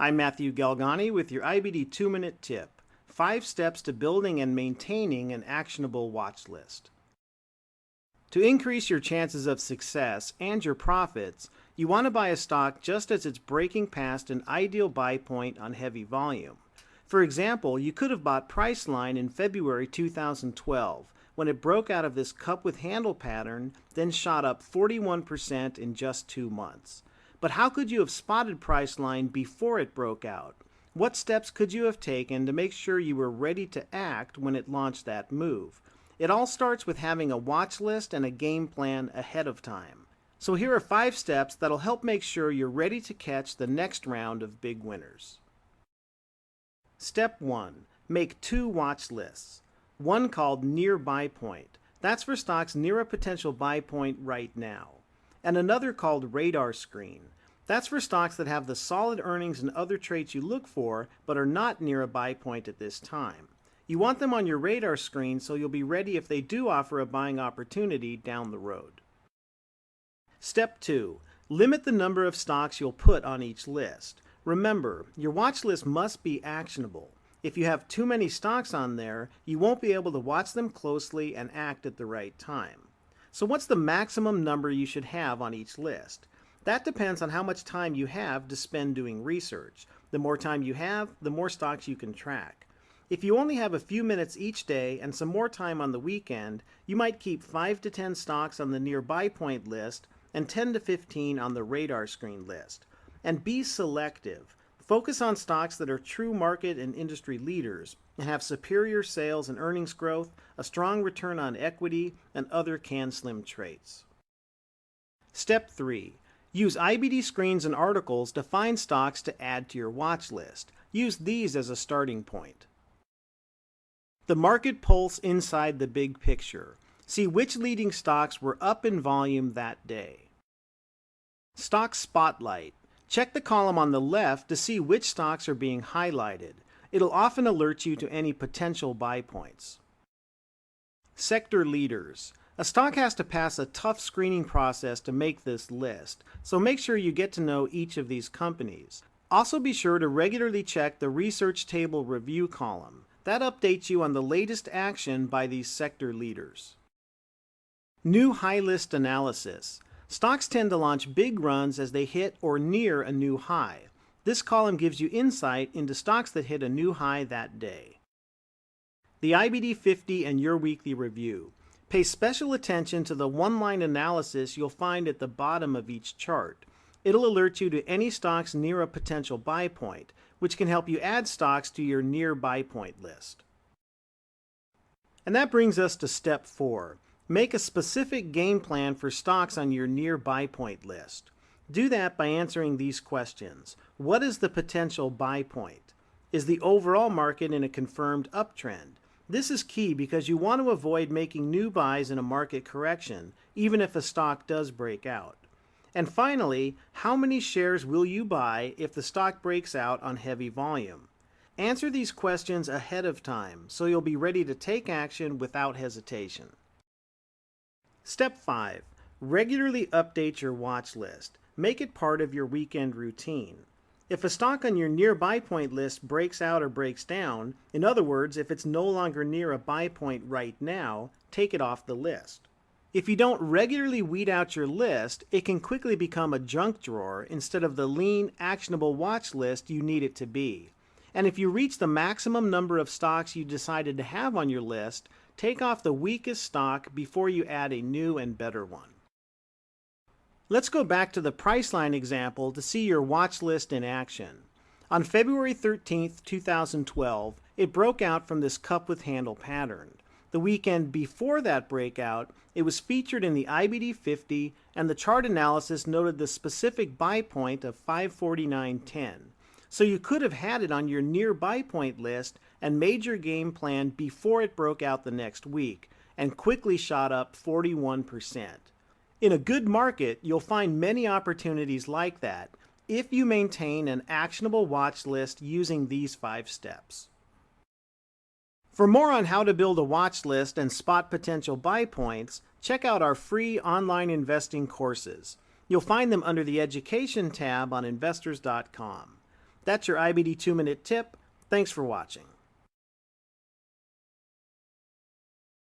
I'm Matthew Galgani with your IBD 2-minute tip. 5 steps to building and maintaining an actionable watch list. To increase your chances of success and your profits, you want to buy a stock just as it's breaking past an ideal buy point on heavy volume. For example, you could have bought Priceline in February 2012 when it broke out of this cup with handle pattern, then shot up 41% in just 2 months. But how could you have spotted Priceline before it broke out? What steps could you have taken to make sure you were ready to act when it launched that move? It all starts with having a watch list and a game plan ahead of time. So here are 5 steps that'll help make sure you're ready to catch the next round of big winners. Step 1. Make 2 watch lists. One called Near Buy Point. That's for stocks near a potential buy point right now. And another called Radar Screen. That's for stocks that have the solid earnings and other traits you look for, but are not near a buy point at this time. You want them on your radar screen so you'll be ready if they do offer a buying opportunity down the road. Step 2. Limit the number of stocks you'll put on each list. Remember, your watch list must be actionable. If you have too many stocks on there, you won't be able to watch them closely and act at the right time. So what's the maximum number you should have on each list? That depends on how much time you have to spend doing research. The more time you have, the more stocks you can track. If you only have a few minutes each day and some more time on the weekend, you might keep 5 to 10 stocks on the near buy point list and 10 to 15 on the radar screen list. And be selective. Focus on stocks that are true market and industry leaders and have superior sales and earnings growth, a strong return on equity, and other CanSlim traits. Step 3. Use IBD screens and articles to find stocks to add to your watch list. Use these as a starting point. The market pulse inside the big picture. See which leading stocks were up in volume that day. Stock Spotlight. Check the column on the left to see which stocks are being highlighted. It'll often alert you to any potential buy points. Sector Leaders. A stock has to pass a tough screening process to make this list, so make sure you get to know each of these companies. Also be sure to regularly check the Research Table Review column. That updates you on the latest action by these sector leaders. New High List Analysis. Stocks tend to launch big runs as they hit or near a new high. This column gives you insight into stocks that hit a new high that day. The IBD 50 and your weekly review. Pay special attention to the one-line analysis you'll find at the bottom of each chart. It'll alert you to any stocks near a potential buy point, which can help you add stocks to your near buy point list. And that brings us to step 4. Make a specific game plan for stocks on your near buy point list. Do that by answering these questions. What is the potential buy point? Is the overall market in a confirmed uptrend? This is key because you want to avoid making new buys in a market correction, even if a stock does break out. And finally, how many shares will you buy if the stock breaks out on heavy volume? Answer these questions ahead of time so you'll be ready to take action without hesitation. Step 5. Regularly update your watch list. Make it part of your weekend routine. If a stock on your near buy point list breaks out or breaks down, in other words, if it's no longer near a buy point right now, take it off the list. If you don't regularly weed out your list, it can quickly become a junk drawer instead of the lean, actionable watch list you need it to be. And if you reach the maximum number of stocks you decided to have on your list, take off the weakest stock before you add a new and better one. Let's go back to the Priceline example to see your watch list in action. On February 13, 2012, it broke out from this cup with handle pattern. The weekend before that breakout, it was featured in the IBD 50 and the chart analysis noted the specific buy point of 549.10. So you could have had it on your near buy point list and made your game plan before it broke out the next week and quickly shot up 41%. In a good market, you'll find many opportunities like that if you maintain an actionable watch list using these 5 steps. For more on how to build a watch list and spot potential buy points, check out our free online investing courses. You'll find them under the Education tab on investors.com. That's your IBD 2-minute tip. Thanks for watching.